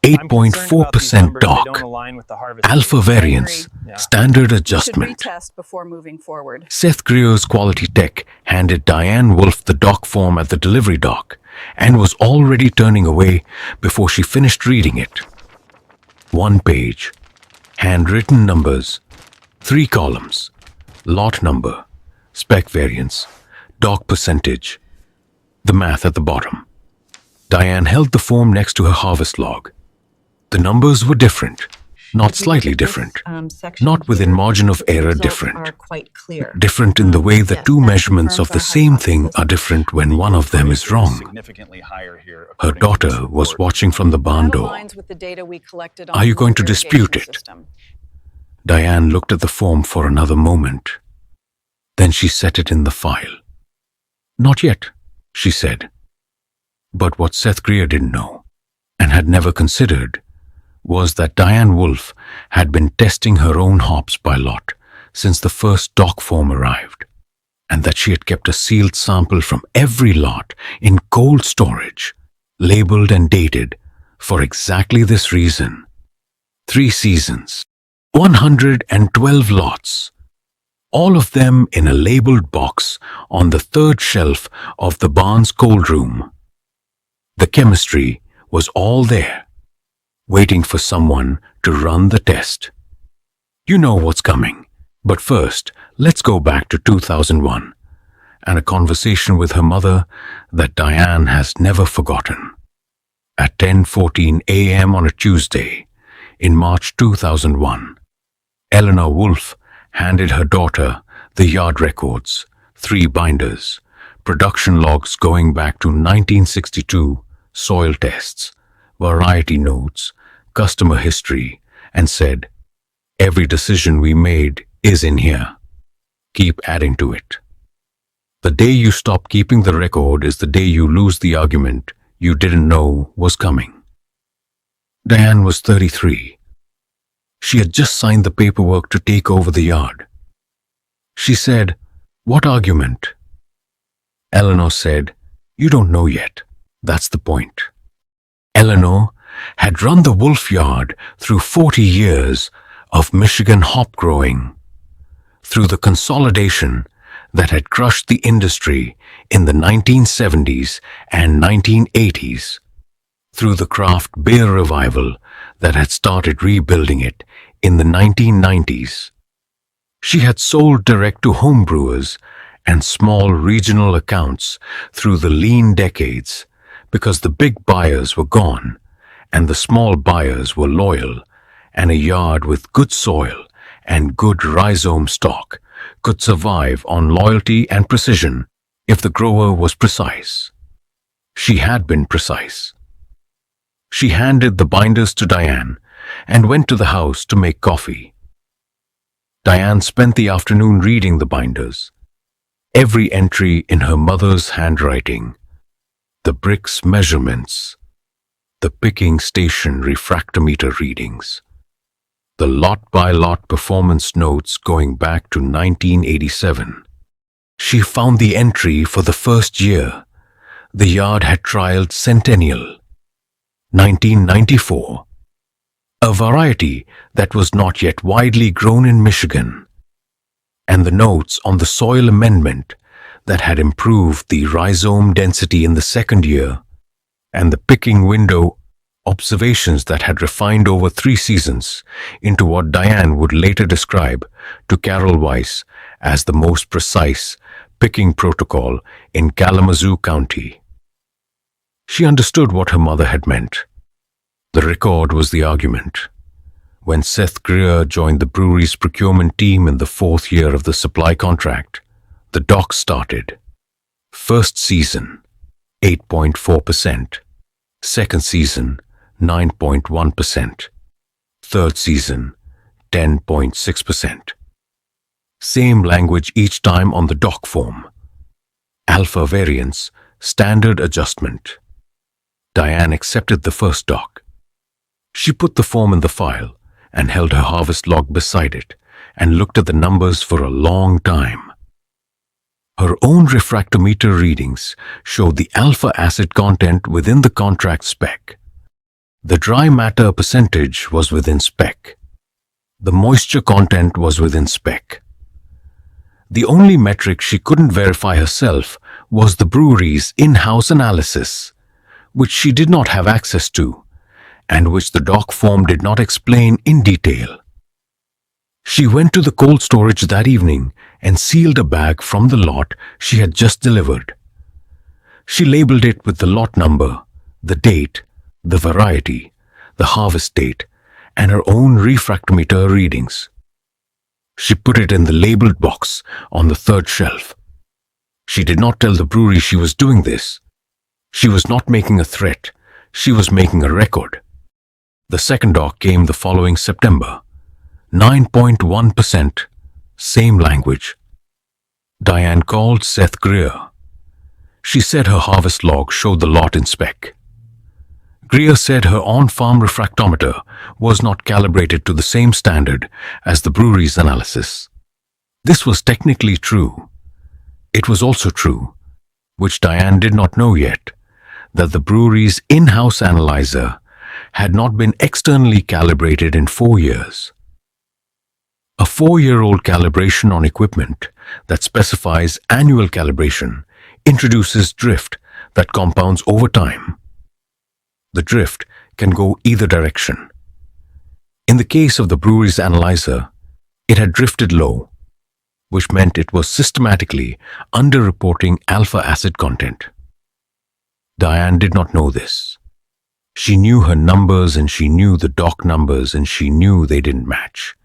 8.4% DOC, alpha variance, standard adjustment. Before moving forward. Seth Greer's quality tech handed Diane Wolf the doc form at the delivery dock and was already turning away before she finished reading it. 1 page, handwritten numbers, 3 columns, lot number, spec variance, doc percentage, the math at the bottom. Diane held the form next to her harvest log. The numbers were different, not slightly different, not within margin of error different. Different in the way that two measurements of the same thing are different when one of them is wrong. Her daughter was watching from the barn door. Are you going to dispute it? Diane looked at the form for another moment. Then she set it in the file. Not yet, she said. But what Seth Greer didn't know, and had never considered, was that Diane Wolf had been testing her own hops by lot since the first doc form arrived, and that she had kept a sealed sample from every lot in cold storage, labeled and dated, for exactly this reason. 3 seasons, 112 lots, all of them in a labeled box on the 3rd shelf of the barn's cold room. The chemistry was all there, waiting for someone to run the test. You know what's coming, but first, let's go back to 2001 and a conversation with her mother that Diane has never forgotten. At 10:14 a.m. on a Tuesday, in March 2001, Eleanor Wolf handed her daughter the yard records, 3 binders, production logs going back to 1962, soil tests, variety notes, customer history, and said, "Every decision we made is in here. Keep adding to it. The day you stop keeping the record is the day you lose the argument you didn't know was coming." Diane was 33. She had just signed the paperwork to take over the yard. She said, "What argument?" Eleanor said, "You don't know yet. That's the point." Eleanor had run the Wolf Yard through 40 years of Michigan hop growing, through the consolidation that had crushed the industry in the 1970s and 1980s, through the craft beer revival that had started rebuilding it in the 1990s. She had sold direct to homebrewers and small regional accounts through the lean decades because the big buyers were gone and the small buyers were loyal, and a yard with good soil and good rhizome stock could survive on loyalty and precision if the grower was precise. She had been precise. She handed the binders to Diane and went to the house to make coffee. Diane spent the afternoon reading the binders, every entry in her mother's handwriting, the bricks measurements, the picking station refractometer readings, the lot-by-lot performance notes going back to 1987. She found the entry for the first year. The yard had trialed Centennial, 1994, a variety that was not yet widely grown in Michigan, and the notes on the soil amendment that had improved the rhizome density in the second year, and the picking window observations that had refined over 3 seasons into what Diane would later describe to Carol Weiss as the most precise picking protocol in Kalamazoo County. She understood what her mother had meant. The record was the argument. When Seth Greer joined the brewery's procurement team in the 4th year of the supply contract, the doc started. First season, 8.4%. Second season, 9.1%. Third season, 10.6%. Same language each time on the doc form. Alpha variance, standard adjustment. Diane accepted the first doc. She put the form in the file and held her harvest log beside it and looked at the numbers for a long time. Her own refractometer readings showed the alpha acid content within the contract spec. The dry matter percentage was within spec. The moisture content was within spec. The only metric she couldn't verify herself was the brewery's in-house analysis, which she did not have access to, and which the doc form did not explain in detail. She went to the cold storage that evening and sealed a bag from the lot she had just delivered. She labeled it with the lot number, the date, the variety, the harvest date, and her own refractometer readings. She put it in the labeled box on the third shelf. She did not tell the brewery she was doing this. She was not making a threat. She was making a record. The second doc came the following September. 9.1%. Same language. Diane called Seth Greer. She said her harvest log showed the lot in spec. Greer said her on-farm refractometer was not calibrated to the same standard as the brewery's analysis. This was technically true. It was also true, which Diane did not know yet, that the brewery's in-house analyzer had not been externally calibrated in 4 years. A 4-year-old calibration on equipment that specifies annual calibration introduces drift that compounds over time. The drift can go either direction. In the case of the brewery's analyzer, it had drifted low, which meant it was systematically underreporting alpha acid content. Diane did not know this. She knew her numbers and she knew the doc numbers and she knew they didn't match.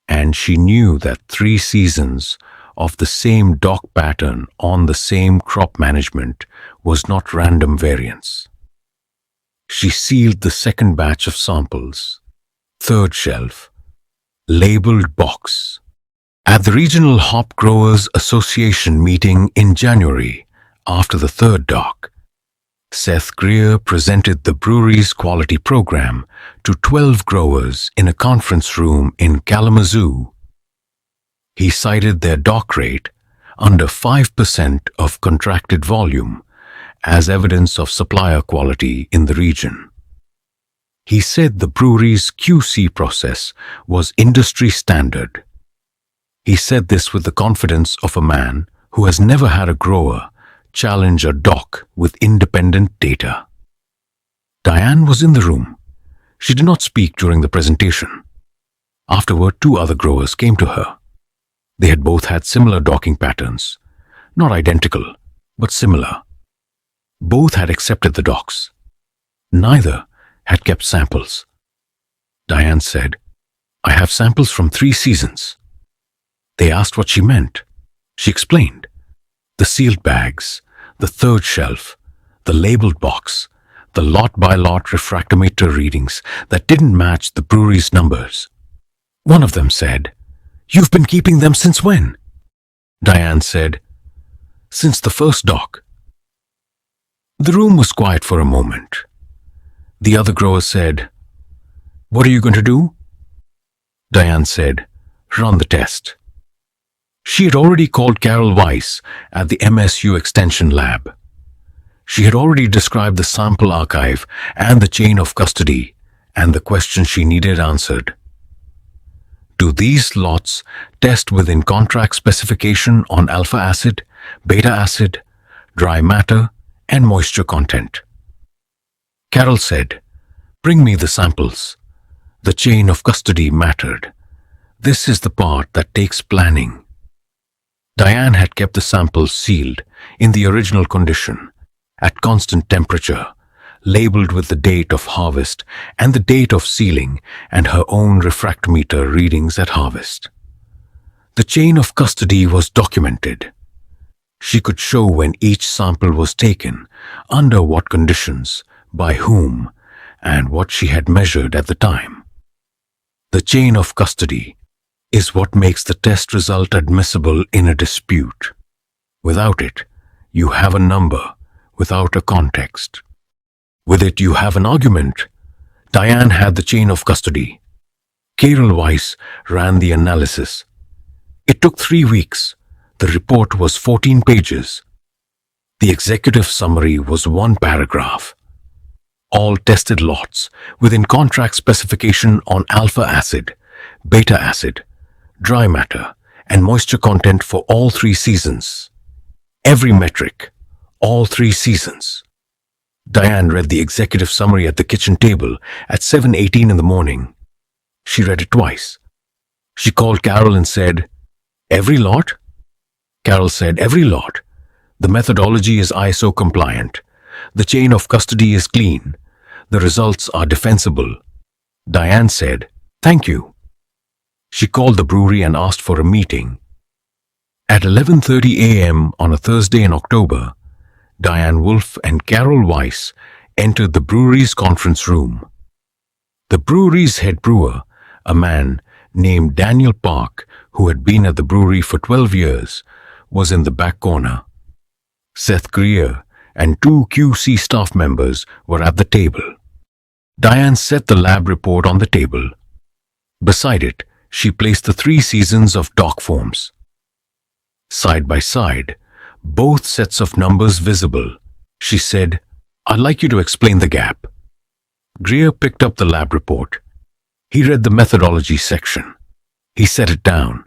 And she knew that 3 seasons of the same doc pattern on the same crop management was not random variance. She sealed the second batch of samples, third shelf, labeled box. At the Regional Hop Growers Association meeting in January, after the third doc, Seth Greer presented the brewery's quality program to 12 growers in a conference room in Kalamazoo. He cited their doc rate, under 5% of contracted volume, as evidence of supplier quality in the region. He said the brewery's QC process was industry standard. He said this with the confidence of a man who has never had a grower challenge a doc with independent data. Diane was in the room. She did not speak during the presentation. Afterward, 2 other growers came to her. They had both had similar docking patterns, not identical, but similar. Both had accepted the docs. Neither had kept samples. Diane said, "I have samples from 3 seasons." They asked what she meant. She explained. The sealed bags, the third shelf, the labeled box, the lot-by-lot refractometer readings that didn't match the brewery's numbers. One of them said, "You've been keeping them since when?" Diane said, "Since the first doc." The room was quiet for a moment. The other grower said, "What are you going to do?" Diane said, "Run the test." She had already called Carol Weiss at the MSU Extension Lab. She had already described the sample archive and the chain of custody and the question she needed answered. Do these lots test within contract specification on alpha acid, beta acid, dry matter, and moisture content? Carol said, "Bring me the samples." The chain of custody mattered. This is the part that takes planning. Diane had kept the samples sealed in the original condition, at constant temperature, labeled with the date of harvest and the date of sealing and her own refractometer readings at harvest. The chain of custody was documented. She could show when each sample was taken, under what conditions, by whom, and what she had measured at the time. The chain of custody is what makes the test result admissible in a dispute. Without it, you have a number without a context. With it, you have an argument. Diane had the chain of custody. Carol Weiss ran the analysis. It took 3 weeks. The report was 14 pages. The executive summary was 1 paragraph. all tested lots within contract specification on alpha acid, beta acid, dry matter, and moisture content for all 3 seasons. Every metric, all 3 seasons. Diane read the executive summary at the kitchen table at 7:18 in the morning. She read it twice. She called Carol and said, "Every lot?" Carol said, "Every lot. The methodology is ISO compliant. The chain of custody is clean. The results are defensible." Diane said, "Thank you." She called the brewery and asked for a meeting. At 11:30 a.m. on a Thursday in October, Diane Wolf and Carol Weiss entered the brewery's conference room. The brewery's head brewer, a man named Daniel Park, who had been at the brewery for 12 years, was in the back corner. Seth Greer and 2 QC staff members were at the table. Diane set the lab report on the table. Beside it, she placed the 3 seasons of doc forms. Side by side, both sets of numbers visible. She said, "I'd like you to explain the gap." Greer picked up the lab report. He read the methodology section. He set it down.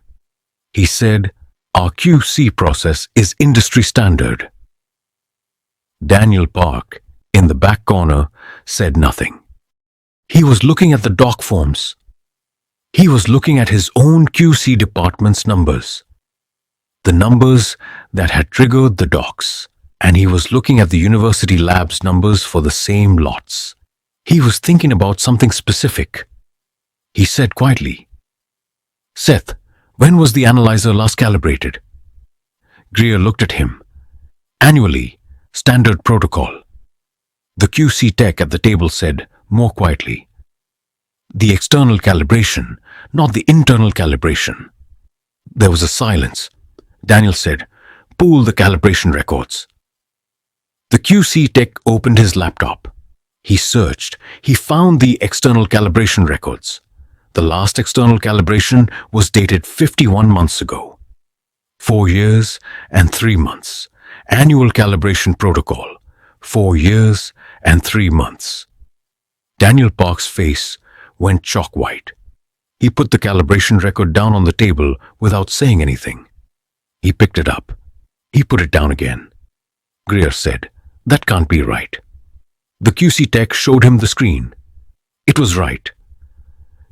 He said, "Our QC process is industry standard." Daniel Park, in the back corner, said nothing. He was looking at the doc forms. He was looking at his own QC department's numbers. The numbers that had triggered the docs, and he was looking at the university lab's numbers for the same lots. He was thinking about something specific. He said quietly, "Seth, when was the analyzer last calibrated?" Greer looked at him. "Annually, standard protocol." The QC tech at the table said, more quietly, "The external calibration, not the internal calibration." There was a silence. Daniel said, "Pull the calibration records." The QC tech opened his laptop. He searched. He found the external calibration records. The last external calibration was dated 51 months ago. 4 years and 3 months. Annual calibration protocol. 4 years and 3 months. Daniel Park's face went chalk white. He put the calibration record down on the table without saying anything. He picked it up. He put it down again. Greer said, "That can't be right." The QC tech showed him the screen. It was right.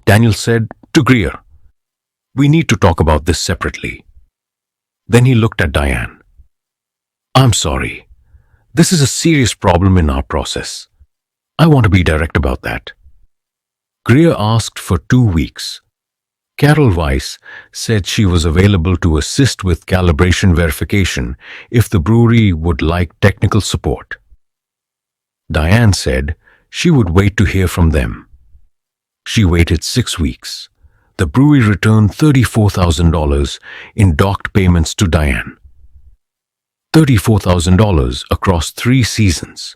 Daniel said to Greer, "We need to talk about this separately." Then he looked at Diane. "I'm sorry. This is a serious problem in our process. I want to be direct about that." Greer asked for 2 weeks. Carol Weiss said she was available to assist with calibration verification if the brewery would like technical support. Diane said she would wait to hear from them. She waited 6 weeks. The brewery returned $34,000 in docked payments to Diane. $34,000 across 3 seasons.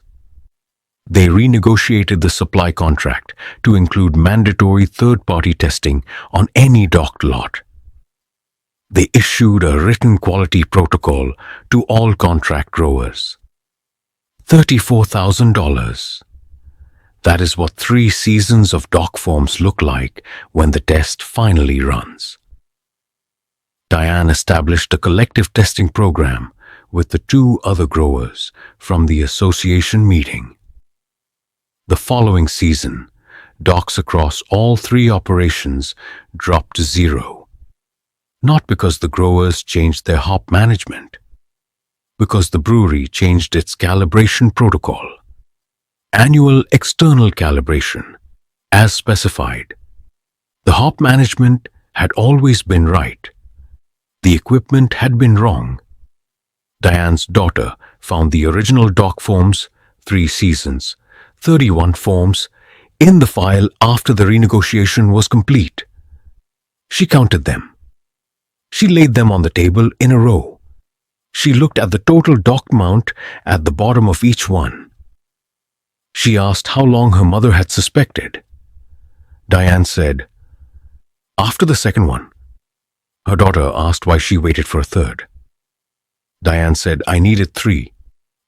They renegotiated the supply contract to include mandatory third-party testing on any docked lot. They issued a written quality protocol to all contract growers. $34,000. That is what 3 seasons of dock forms look like when the test finally runs. Diane established a collective testing program with the 2 other growers from the association meeting. The following season, docks across all 3 operations dropped to 0. Not because the growers changed their hop management, because the brewery changed its calibration protocol. Annual external calibration, as specified. The hop management had always been right. The equipment had been wrong. Diane's daughter found the original dock forms, 3 seasons, 31 forms, in the file after the renegotiation was complete. She counted them. She laid them on the table in a row. She looked at the total dock mount at the bottom of each one. She asked how long her mother had suspected. Diane said, "After the second one." Her daughter asked why she waited for a third. Diane said, "I needed 3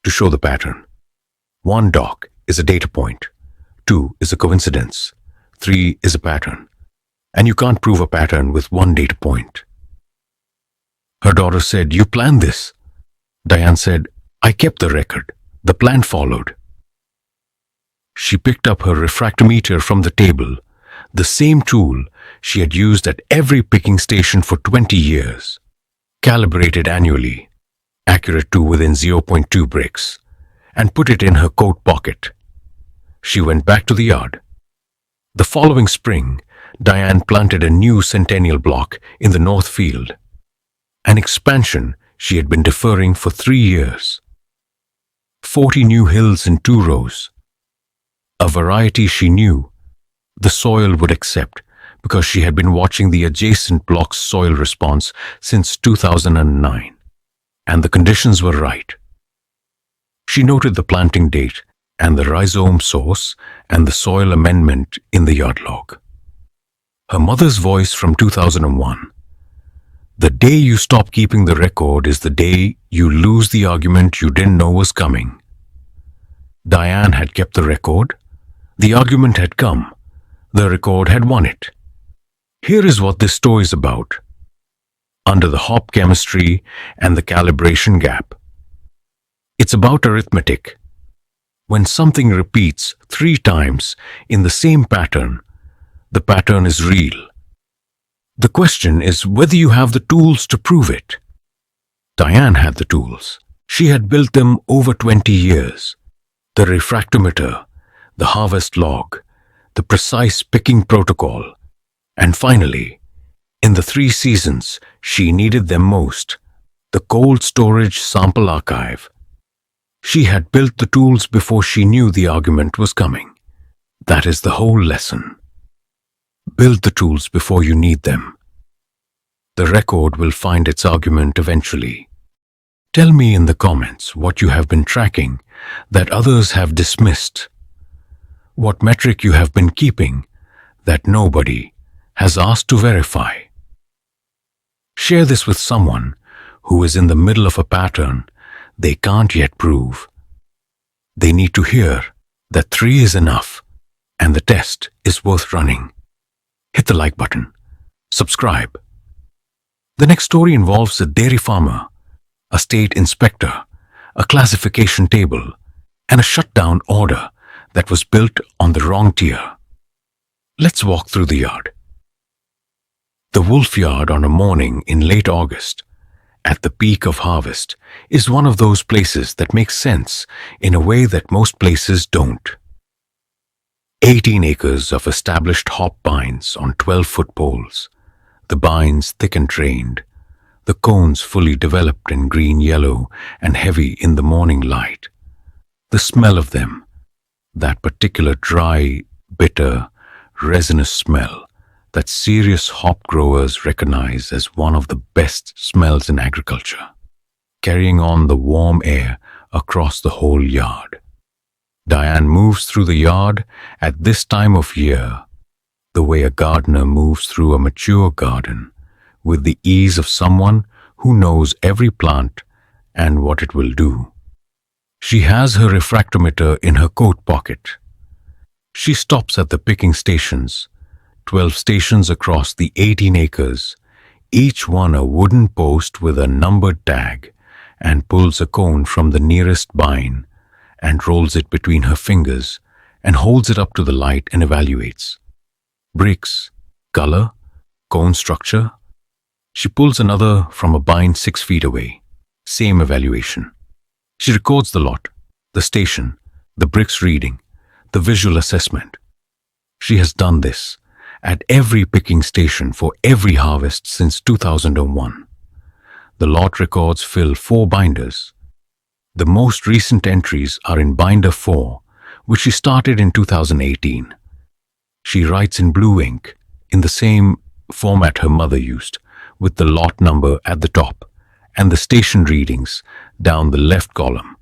to show the pattern. 1 dock is a data point. 2 is a coincidence, 3 is a pattern, and you can't prove a pattern with one data point. Her daughter said, "You planned this." Diane said, "I kept the record. The plan followed." She picked up her refractometer from the table, the same tool she had used at every picking station for 20 years, calibrated annually, accurate to within zero point 0.2 bricks, and put it in her coat pocket. She went back to the yard. The following spring, Diane planted a new centennial block in the north field, an expansion she had been deferring for 3 years. 40 new hills in 2 rows, a variety she knew the soil would accept because she had been watching the adjacent block's soil response since 2009, and the conditions were right. She noted the planting date and the rhizome source and the soil amendment in the yard log. Her mother's voice from 2001. "The day you stop keeping the record is the day you lose the argument you didn't know was coming." Diane had kept the record. The argument had come. The record had won it. Here is what this story is about. Under the hop chemistry and the calibration gap. It's about arithmetic. When something repeats 3 times in the same pattern, the pattern is real. The question is whether you have the tools to prove it. Diane had the tools. She had built them over 20 years. The refractometer, the harvest log, the precise picking protocol, and finally, in the 3 seasons she needed them most, the cold storage sample archive. She had built the tools before she knew the argument was coming. That is the whole lesson. Build the tools before you need them. The record will find its argument eventually. Tell me in the comments what you have been tracking that others have dismissed. What metric you have been keeping that nobody has asked to verify. Share this with someone who is in the middle of a pattern they can't yet prove. They need to hear that 3 is enough and the test is worth running. Hit the like button. Subscribe. The next story involves a dairy farmer, a state inspector, a classification table, and a shutdown order that was built on the wrong tier. Let's walk through the yard. The wolf yard on a morning in late August, at the peak of harvest, is one of those places that makes sense in a way that most places don't. 18 acres of established hop bines on 12-foot poles, the bines thick and trained, the cones fully developed in green-yellow and heavy in the morning light. The smell of them, that particular dry, bitter, resinous smell that serious hop growers recognize as one of the best smells in agriculture, carrying on the warm air across the whole yard. Diane moves through the yard at this time of year, the way a gardener moves through a mature garden, with the ease of someone who knows every plant and what it will do. She has her refractometer in her coat pocket. She stops at the picking stations, 12 stations across the 18 acres, each one a wooden post with a numbered tag, and pulls a cone from the nearest bine and rolls it between her fingers and holds it up to the light and evaluates. Bricks, color, cone structure. She pulls another from a bine 6 feet away. Same evaluation. She records the lot, the station, the bricks reading, the visual assessment. She has done this at every picking station for every harvest since 2001. The lot records fill 4 binders. The most recent entries are in binder 4, which she started in 2018. She writes in blue ink, in the same format her mother used, with the lot number at the top and the station readings down the left column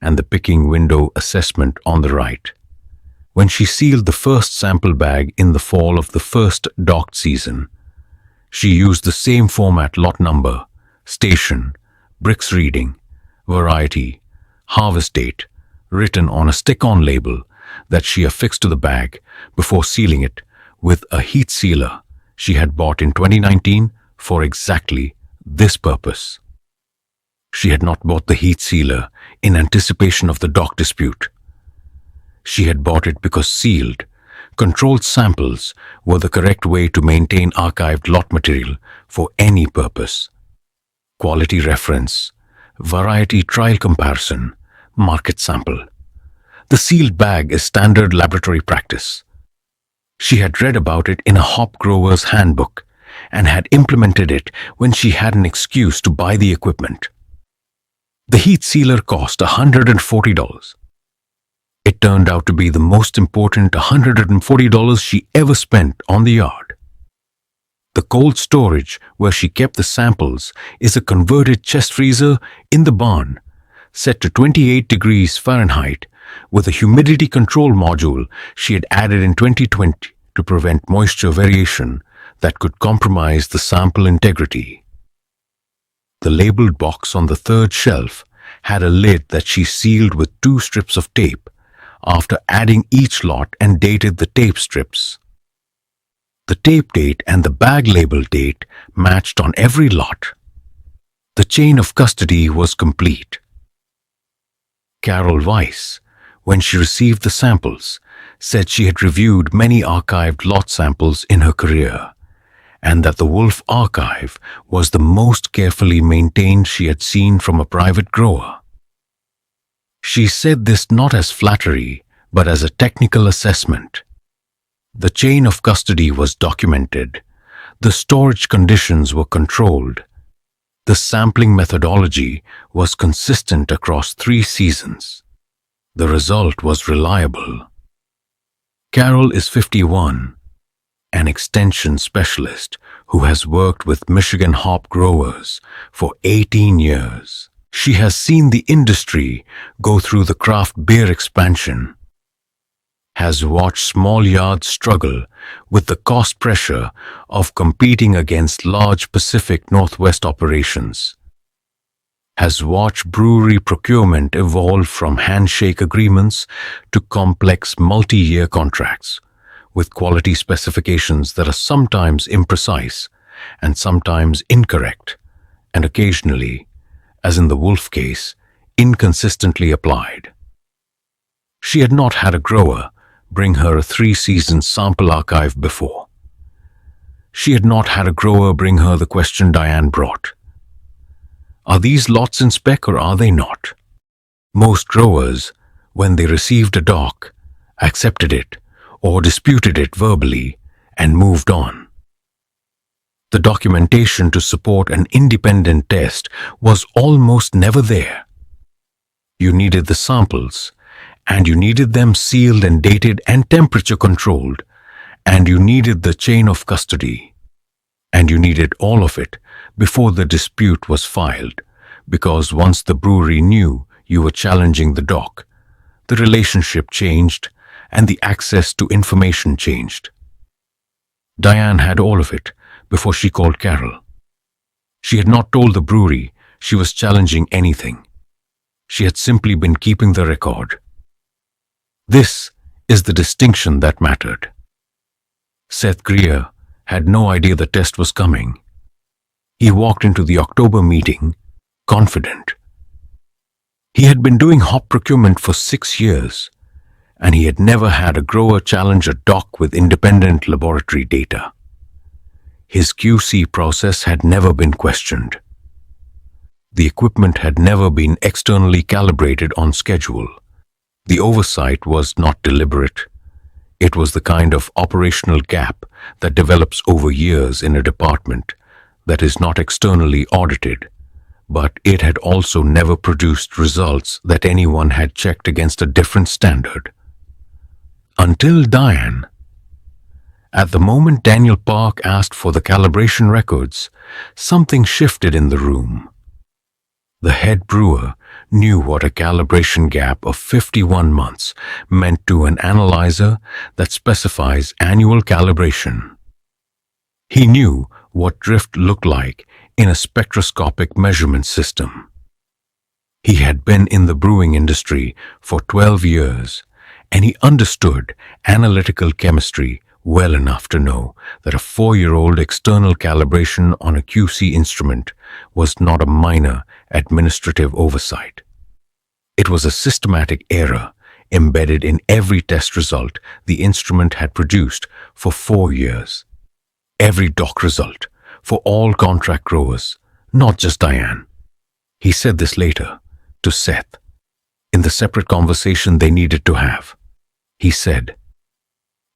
and the picking window assessment on the right. When she sealed the first sample bag in the fall of the first docked season, she used the same format: lot number, station, bricks reading, variety, harvest date, written on a stick-on label that she affixed to the bag before sealing it with a heat sealer she had bought in 2019 for exactly this purpose. She had not bought the heat sealer in anticipation of the dock dispute. She had bought it because sealed, controlled samples were the correct way to maintain archived lot material for any purpose. Quality reference, variety trial comparison, market sample. The sealed bag is standard laboratory practice. She had read about it in a hop grower's handbook and had implemented it when she had an excuse to buy the equipment. The heat sealer cost $140. It turned out to be the most important $140 she ever spent on the yard. The cold storage where she kept the samples is a converted chest freezer in the barn, set to 28 degrees Fahrenheit, with a humidity control module she had added in 2020 to prevent moisture variation that could compromise the sample integrity. The labeled box on the third shelf had a lid that she sealed with 2 strips of tape after adding each lot and dated the tape strips. The tape date and the bag label date matched on every lot. The chain of custody was complete. Carol Weiss, when she received the samples, said she had reviewed many archived lot samples in her career, and that the Wolf archive was the most carefully maintained she had seen from a private grower. She said this not as flattery, but as a technical assessment. The chain of custody was documented, the storage conditions were controlled, the sampling methodology was consistent across 3 seasons. The result was reliable. Carol is 51, an extension specialist who has worked with Michigan hop growers for 18 years. She has seen the industry go through the craft beer expansion, has watched small yards struggle with the cost pressure of competing against large Pacific Northwest operations, has watched brewery procurement evolve from handshake agreements to complex multi-year contracts with quality specifications that are sometimes imprecise and sometimes incorrect, and occasionally, as in the Wolf case, inconsistently applied. She had not had a grower bring her a 3-season sample archive before. She had not had a grower bring her the question Diane brought. Are these lots in spec or are they not? Most growers, when they received a dock, accepted it or disputed it verbally and moved on. The documentation to support an independent test was almost never there. You needed the samples, and you needed them sealed and dated and temperature controlled, and you needed the chain of custody, and you needed all of it before the dispute was filed, because once the brewery knew you were challenging the dock, the relationship changed and the access to information changed. Diane had all of it before she called Carol. She had not told the brewery she was challenging anything. She had simply been keeping the record. This is the distinction that mattered. Seth Greer had no idea the test was coming. He walked into the October meeting confident. He had been doing hop procurement for 6 years, and he had never had a grower challenge a dock with independent laboratory data. His QC process had never been questioned. The equipment had never been externally calibrated on schedule. The oversight was not deliberate. It was the kind of operational gap that develops over years in a department that is not externally audited, but it had also never produced results that anyone had checked against a different standard. Until Diane. At the moment Daniel Park asked for the calibration records, something shifted in the room. The head brewer knew what a calibration gap of 51 months meant to an analyzer that specifies annual calibration. He knew what drift looked like in a spectroscopic measurement system. He had been in the brewing industry for 12 years, and he understood analytical chemistry well enough to know that a 4-year-old external calibration on a QC instrument was not a minor administrative oversight. It was a systematic error embedded in every test result the instrument had produced for 4 years. Every dock result for all contract growers, not just Diane. He said this later to Seth in the separate conversation they needed to have. He said,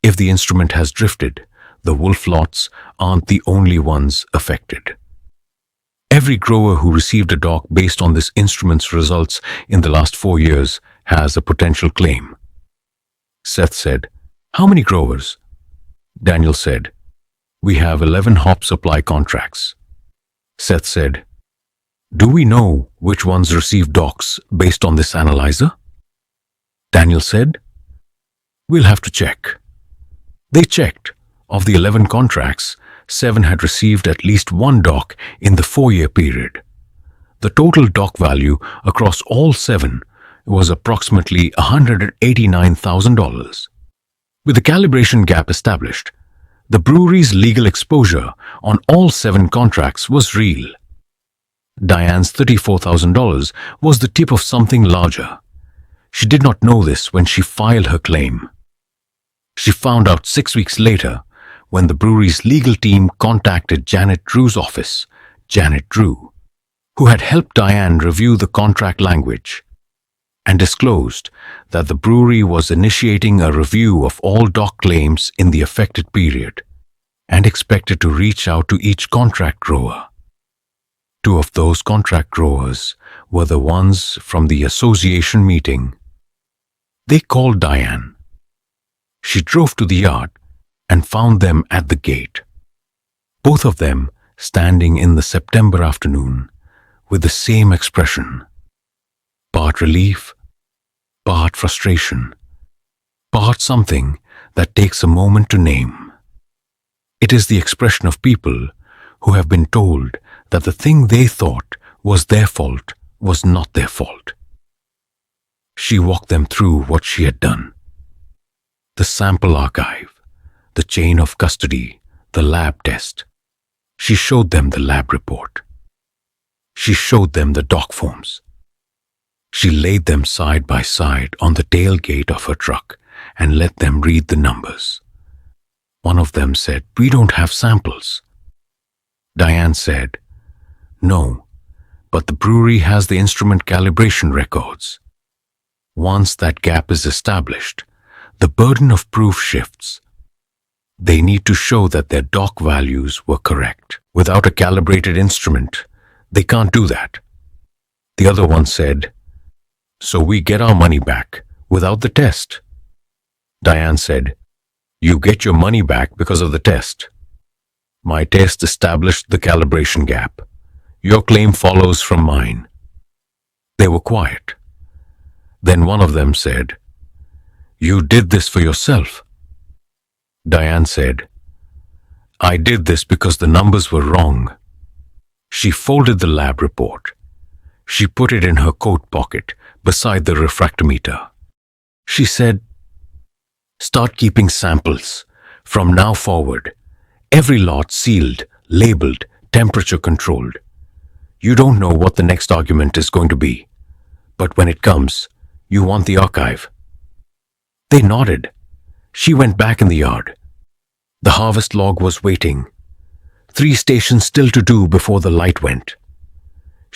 "If the instrument has drifted, the wolf lots aren't the only ones affected. Every grower who received a dock based on this instrument's results in the last 4 years has a potential claim." Seth said, "How many growers?" Daniel said, "We have 11 hop supply contracts." Seth said, "Do we know which ones received docks based on this analyzer?" Daniel said, "We'll have to check." They checked. Of the 11 contracts, 7 had received at least one dock in the 4-year period. The total dock value across all 7 was approximately $189,000. With the calibration gap established, the brewery's legal exposure on all 7 contracts was real. Diane's $34,000 was the tip of something larger. She did not know this when she filed her claim. She found out 6 weeks later when the brewery's legal team contacted Janet Drew's office, Janet Drew, who had helped Diane review the contract language, and disclosed that the brewery was initiating a review of all dock claims in the affected period and expected to reach out to each contract grower. 2 of those contract growers were the ones from the association meeting. They called Diane. She drove to the yard and found them at the gate, both of them standing in the September afternoon with the same expression, part relief, part frustration, part something that takes a moment to name. It is the expression of people who have been told that the thing they thought was their fault was not their fault. She walked them through what she had done. The sample archive, the chain of custody, the lab test. She showed them the lab report. She showed them the dock forms. She laid them side by side on the tailgate of her truck and let them read the numbers. One of them said, "We don't have samples." Diane said, "No, but the brewery has the instrument calibration records." Once that gap is established, the burden of proof shifts. They need to show that their dock values were correct. Without a calibrated instrument, they can't do that. The other one said, "So we get our money back without the test." Diane said, "You get your money back because of the test. My test established the calibration gap. Your claim follows from mine." They were quiet. Then one of them said, "You did this for yourself." Diane said, "I did this because the numbers were wrong." She folded the lab report. She put it in her coat pocket beside the refractometer. She said, "Start keeping samples. From now forward, every lot sealed, labeled, temperature controlled. You don't know what the next argument is going to be, but when it comes, you want the archive." They nodded. She went back in the yard. The harvest log was waiting. 3 stations still to do before the light went.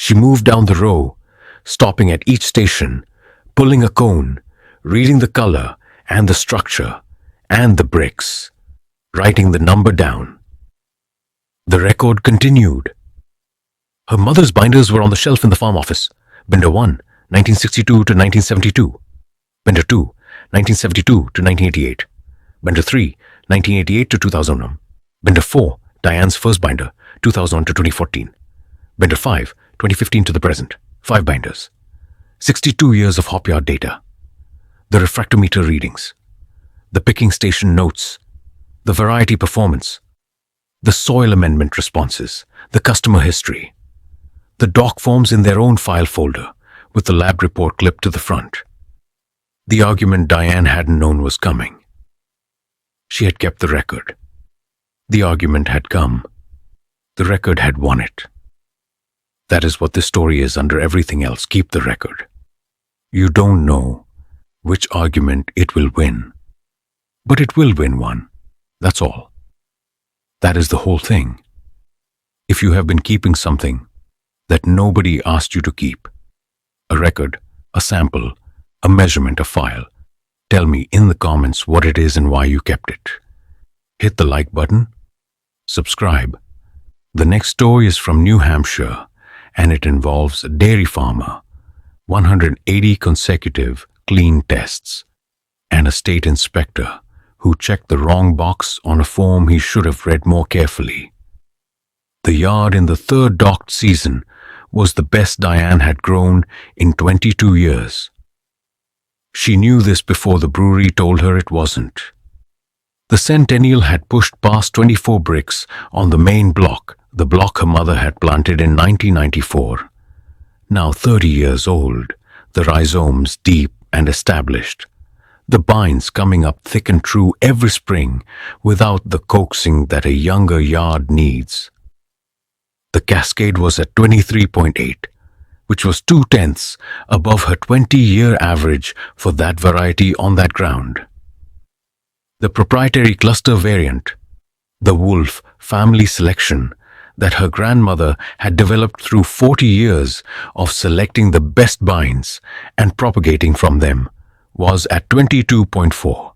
She moved down the row, stopping at each station, pulling a cone, reading the color and the structure and the bricks, writing the number down. The record continued. Her mother's binders were on the shelf in the farm office. Binder 1, 1962 to 1972. Binder 2, 1972 to 1988. Binder 3, 1988 to 2001. Binder 4, Diane's first binder, 2001 to 2014. Binder 5, 2015 to the present. 5 binders. 62 years of hop yard data. The refractometer readings. The picking station notes. The variety performance. The soil amendment responses. The customer history. The dock forms in their own file folder with the lab report clipped to the front. The argument Diane hadn't known was coming. She had kept the record. The argument had come. The record had won it. That is what this story is under everything else. Keep the record. You don't know which argument it will win, but it will win one. That's all. That is the whole thing. If you have been keeping something that nobody asked you to keep, a record, a sample, a measurement, a file, tell me in the comments what it is and why you kept it. Hit the like button. Subscribe. The next story is from New Hampshire, and it involves a dairy farmer, 180 consecutive clean tests, and a state inspector who checked the wrong box on a form he should have read more carefully. The yard in the third docked season was the best Diane had grown in 22 years. She knew this before the brewery told her it wasn't. The Centennial had pushed past 24 bricks on the main block, the block her mother had planted in 1994. Now 30 years old, the rhizomes deep and established, the bines coming up thick and true every spring without the coaxing that a younger yard needs. The Cascade was at 23.8, which was 2/10 above her 20-year average for that variety on that ground. The proprietary cluster variant, the Wolf family selection that her grandmother had developed through 40 years of selecting the best bines and propagating from them, was at 22.4,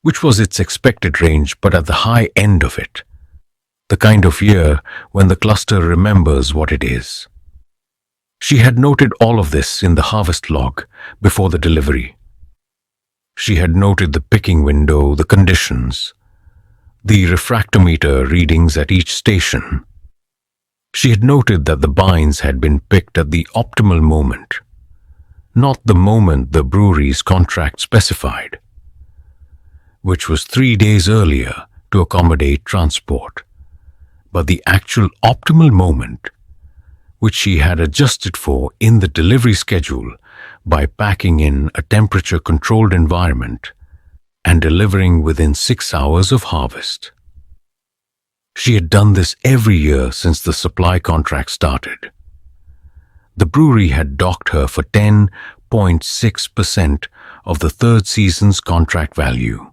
which was its expected range but at the high end of it, the kind of year when the cluster remembers what it is. She had noted all of this in the harvest log before the delivery. She had noted the picking window, the conditions, the refractometer readings at each station. She had noted that the bines had been picked at the optimal moment, not the moment the brewery's contract specified, which was 3 days earlier to accommodate transport, but the actual optimal moment, which she had adjusted for in the delivery schedule by packing in a temperature-controlled environment and delivering within 6 hours of harvest. She had done this every year since the supply contract started. The brewery had docked her for 10.6% of the third season's contract value.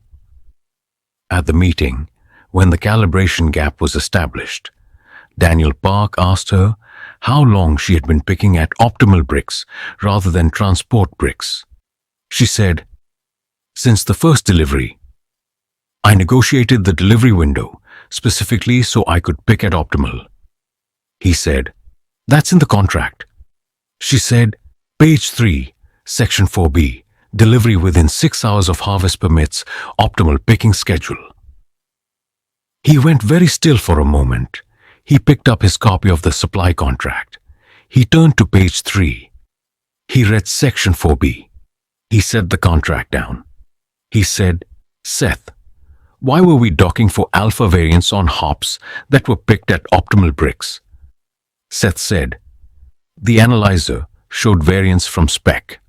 At the meeting, when the calibration gap was established, Daniel Park asked her how long she had been picking at optimal bricks rather than transport bricks. She said, "Since the first delivery. I negotiated the delivery window specifically so I could pick at optimal." He said, "That's in the contract." She said, "Page 3, Section 4B, delivery within 6 hours of harvest permits optimal picking schedule." He went very still for a moment. He picked up his copy of the supply contract. He turned to page 3. He read Section 4B. He set the contract down. He said, "Seth, why were we docking for alpha variants on hops that were picked at optimal bricks?" Seth said, "The analyzer showed variance from spec."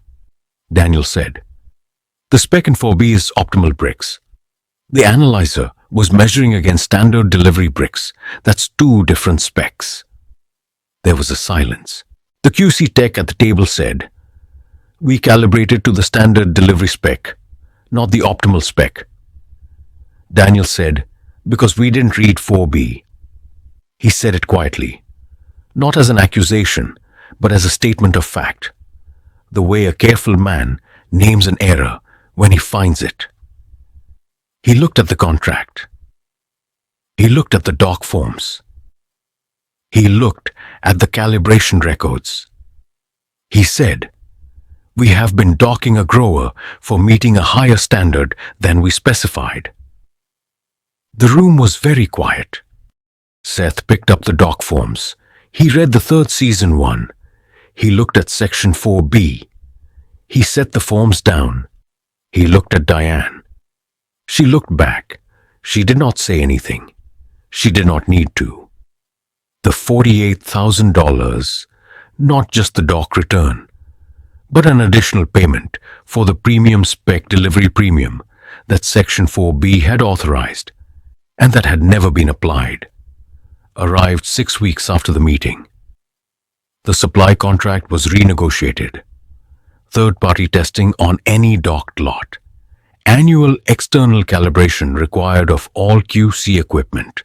Daniel said, "The spec in 4B is optimal bricks. The analyzer was measuring against standard delivery bricks. That's 2 different specs." There was a silence. The QC tech at the table said, "We calibrated to the standard delivery spec, not the optimal spec." Daniel said, "Because we didn't read 4B. He said it quietly, not as an accusation, but as a statement of fact, the way a careful man names an error when he finds it. He looked at the contract. He looked at the dock forms. He looked at the calibration records. He said, "We have been docking a grower for meeting a higher standard than we specified." The room was very quiet. Seth picked up the dock forms. He read the third season one. He looked at Section 4B. He set the forms down. He looked at Diane. She looked back. She did not say anything. She did not need to. The $48,000, not just the dock return, but an additional payment for the premium spec delivery premium that Section 4B had authorized and that had never been applied, arrived 6 weeks after the meeting. The supply contract was renegotiated. Third-party testing on any docked lot. Annual external calibration required of all QC equipment.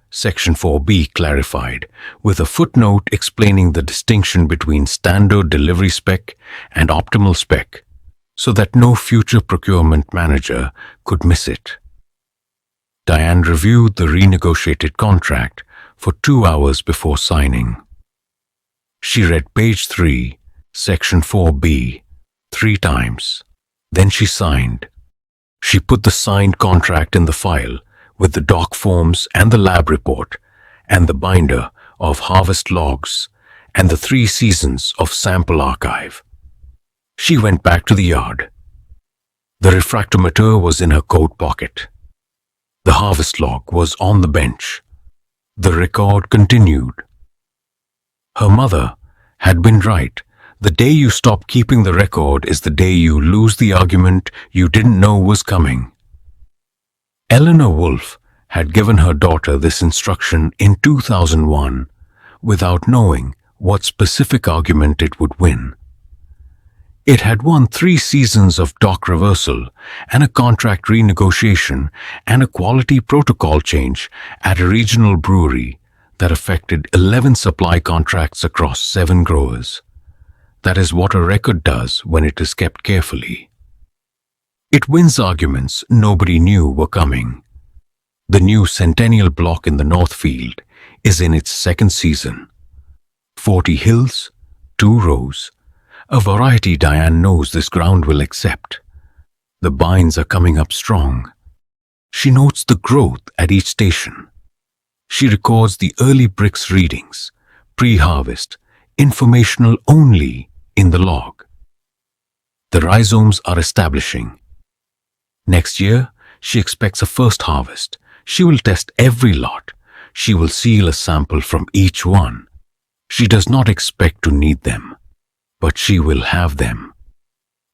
Section 4B clarified, with a footnote explaining the distinction between standard delivery spec and optimal spec, so that no future procurement manager could miss it. Diane reviewed the renegotiated contract for 2 hours before signing. She read page 3, Section 4B, 3 times. Then she signed. She put the signed contract in the file with the doc forms and the lab report and the binder of harvest logs and the 3 seasons of sample archive. She went back to the yard. The refractometer was in her coat pocket. The harvest log was on the bench. The record continued. Her mother had been right. The day you stop keeping the record is the day you lose the argument you didn't know was coming. Eleanor Wolfe had given her daughter this instruction in 2001 without knowing what specific argument it would win. It had won 3 seasons of dock reversal and a contract renegotiation and a quality protocol change at a regional brewery that affected 11 supply contracts across 7 growers. That is what a record does when it is kept carefully. It wins arguments nobody knew were coming. The new Centennial Block in the Northfield is in its 2nd season. 40 hills, 2 rows, a variety Diane knows this ground will accept. The bines are coming up strong. She notes the growth at each station. She records the early bricks readings, pre-harvest, informational only in the log. The rhizomes are establishing. Next year, she expects a first harvest. She will test every lot. She will seal a sample from each one. She does not expect to need them, but she will have them.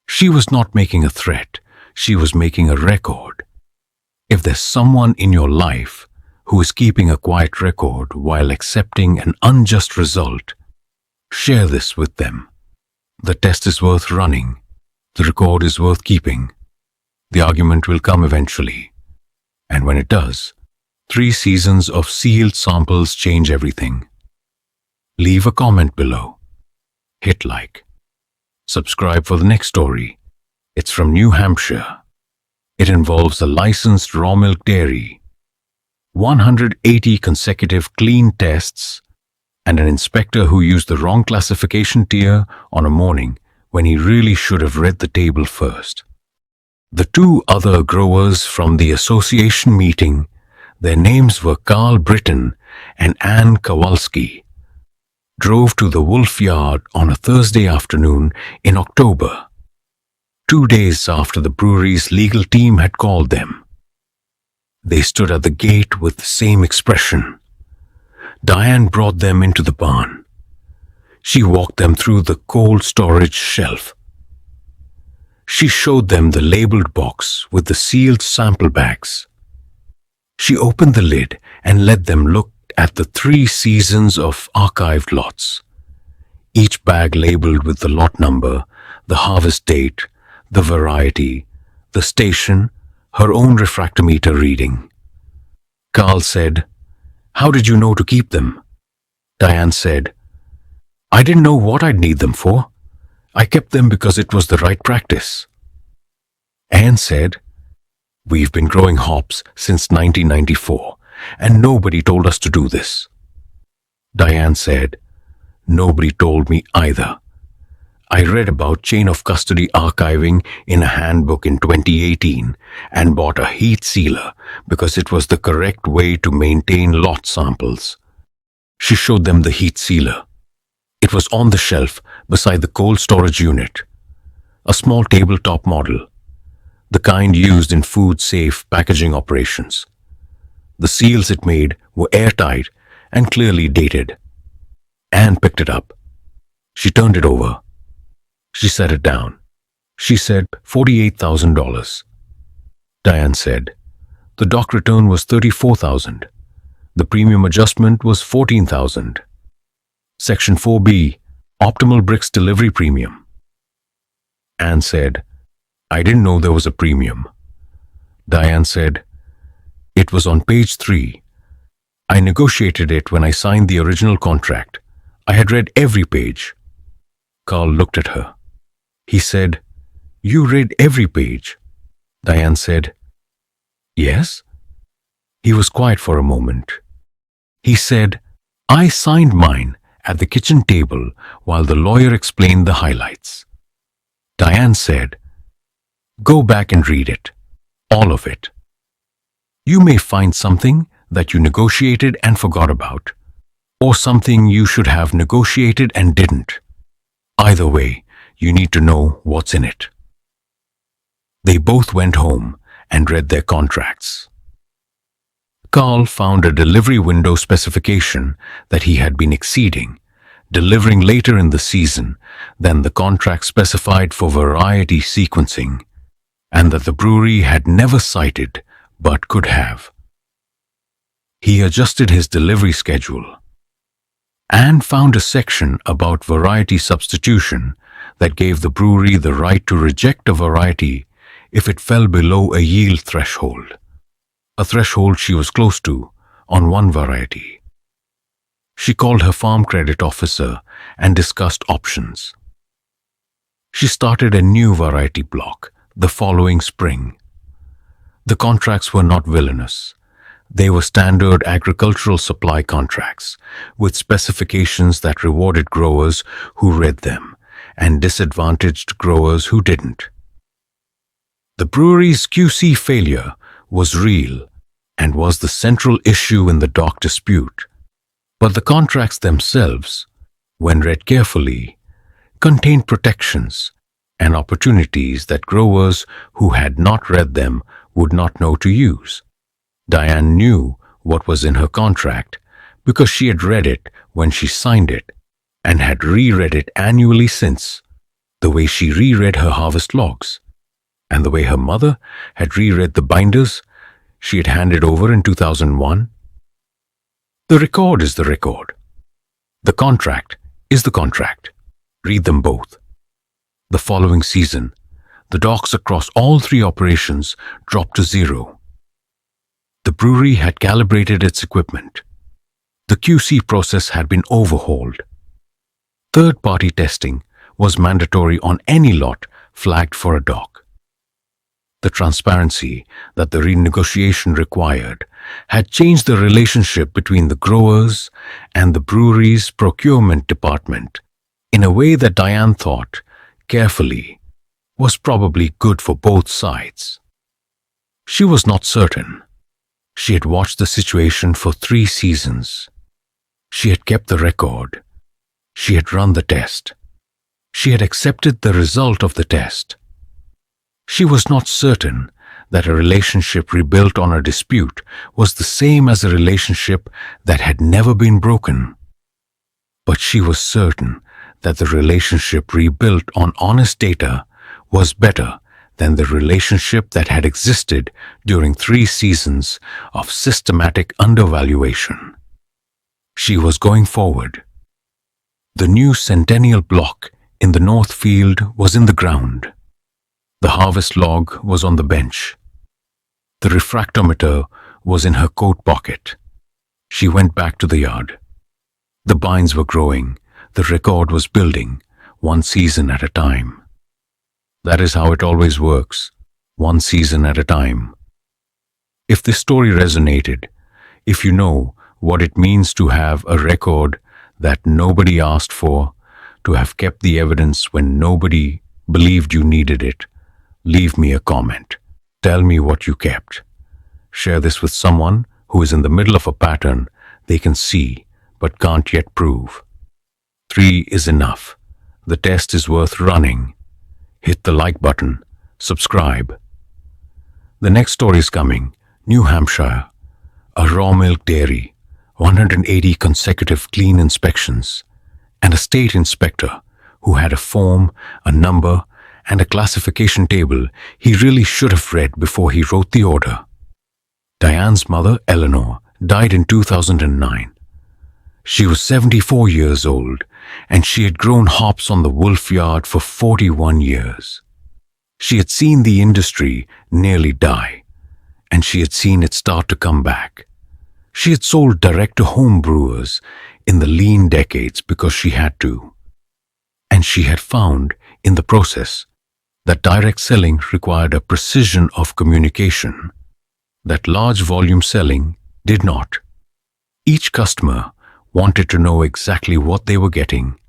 She was not making a threat. She was making a record. If there's someone in your life who is keeping a quiet record while accepting an unjust result, share this with them. The test is worth running. The record is worth keeping. The argument will come eventually. And when it does, 3 seasons of sealed samples change everything. Leave a comment below. Hit like. Subscribe for the next story. It's from New Hampshire. It involves a licensed raw milk dairy, 180 consecutive clean tests, and an inspector who used the wrong classification tier on a morning when he really should have read the table first. The 2 other growers from the association meeting, their names were Carl Britton and Anne Kowalski, drove to the Wolfe Yard on a Thursday afternoon in October, 2 days after the brewery's legal team had called them. They stood at the gate with the same expression. Diane brought them into the barn. She walked them through the cold storage shelf. She showed them the labeled box with the sealed sample bags. She opened the lid and let them look at the 3 seasons of archived lots. Each bag labeled with the lot number, the harvest date, the variety, the station, her own refractometer reading. Carl said, "How did you know to keep them?" Diane said, "I didn't know what I'd need them for. I kept them because it was the right practice." Anne said, "We've been growing hops since 1994, and nobody told us to do this." Diane said, "Nobody told me either. I read about chain of custody archiving in a handbook in 2018 and bought a heat sealer because it was the correct way to maintain lot samples." She showed them the heat sealer. It was on the shelf beside the cold storage unit, a small tabletop model, the kind used in food-safe packaging operations. The seals it made were airtight and clearly dated. Anne picked it up. She turned it over. She set it down. She said $48,000. Diane said, the dock return was $34,000. The premium adjustment was $14,000. Section 4B, optimal bricks delivery premium. Anne said, I didn't know there was a premium. Diane said, it was on page 3. I negotiated it when I signed the original contract. I had read every page. Carl looked at her. He said, you read every page? Diane said, yes. He was quiet for a moment. He said, I signed mine at the kitchen table while the lawyer explained the highlights. Diane said, go back and read it, all of it. You may find something that you negotiated and forgot about, or something you should have negotiated and didn't. Either way, you need to know what's in it. They both went home and read their contracts. Carl found a delivery window specification that he had been exceeding, delivering later in the season than the contract specified for variety sequencing, and that the brewery had never cited but could have. He adjusted his delivery schedule and found a section about variety substitution that gave the brewery the right to reject a variety if it fell below a yield threshold, a threshold she was close to on one variety. She called her farm credit officer and discussed options. She started a new variety block the following spring. The contracts were not villainous. They were standard agricultural supply contracts with specifications that rewarded growers who read them and disadvantaged growers who didn't. The brewery's QC failure was real and was the central issue in the dock dispute, but the contracts themselves, when read carefully, contained protections and opportunities that growers who had not read them would not know to use. Diane knew what was in her contract because she had read it when she signed it and had reread it annually since, the way she reread her harvest logs, and the way her mother had reread the binders she had handed over in 2001. The record is the record. The contract is the contract. Read them both. The following season, the docks across all 3 operations dropped to 0. The brewery had calibrated its equipment. The QC process had been overhauled. Third-party testing was mandatory on any lot flagged for a dock. The transparency that the renegotiation required had changed the relationship between the growers and the brewery's procurement department in a way that Diane thought, carefully, was probably good for both sides. She was not certain. She had watched the situation for 3 seasons. She had kept the record. She had run the test. She had accepted the result of the test. She was not certain that a relationship rebuilt on a dispute was the same as a relationship that had never been broken. But she was certain that the relationship rebuilt on honest data was better than the relationship that had existed during 3 seasons of systematic undervaluation. She was going forward. The new Centennial block in the North Field was in the ground. The harvest log was on the bench. The refractometer was in her coat pocket. She went back to the yard. The vines were growing. The record was building, 1 season at a time. That is how it always works, 1 season at a time. If this story resonated, if you know what it means to have a record that nobody asked for, to have kept the evidence when nobody believed you needed it, leave me a comment. Tell me what you kept. Share this with someone who is in the middle of a pattern they can see but can't yet prove. 3 is enough. The test is worth running. Hit the like button. Subscribe. The next story is coming. New Hampshire. A raw milk dairy. 180 consecutive clean inspections. And a state inspector who had a form, a number, and a classification table he really should have read before he wrote the order. Diane's mother, Eleanor, died in 2009. She was 74 years old, and she had grown hops on the Wolf Yard for 41 years. She had seen the industry nearly die, and she had seen it start to come back. She had sold direct to home brewers in the lean decades because she had to. And she had found, in the process, that direct selling required a precision of communication that large volume selling did not. Each customer wanted to know exactly what they were getting,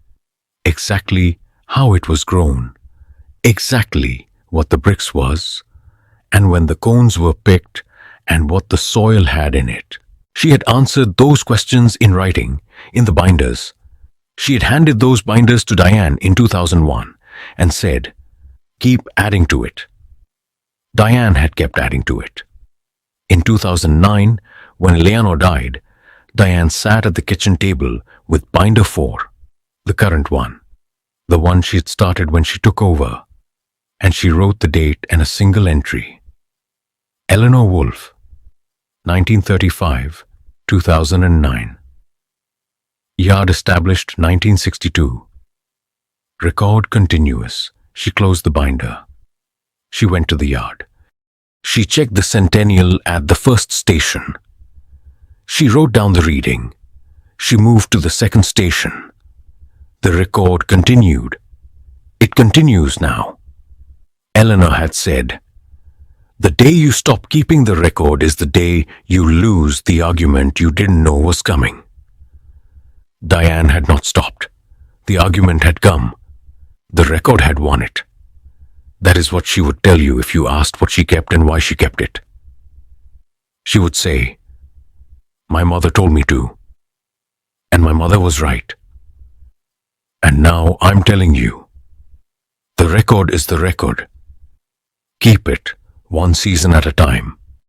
exactly how it was grown, exactly what the bricks was, and when the cones were picked and what the soil had in it. She had answered those questions in writing, in the binders. She had handed those binders to Diane in 2001 and said, "Keep adding to it." Diane had kept adding to it. In 2009, when Eleanor died, Diane sat at the kitchen table with binder 4, the current one, the one she had started when she took over, and she wrote the date and a single entry. Eleanor Wolf, 1935, 2009. Yard established 1962. Record continuous. She closed the binder. She went to the yard. She checked the centennial at the first station. She wrote down the reading. She moved to the second station. The record continued. It continues now. Eleanor had said, "The day you stop keeping the record is the day you lose the argument you didn't know was coming." Diane had not stopped. The argument had come. The record had won it. That is what she would tell you if you asked what she kept and why she kept it. She would say, "My mother told me to. And my mother was right. And now I'm telling you. The record is the record. Keep it, one season at a time.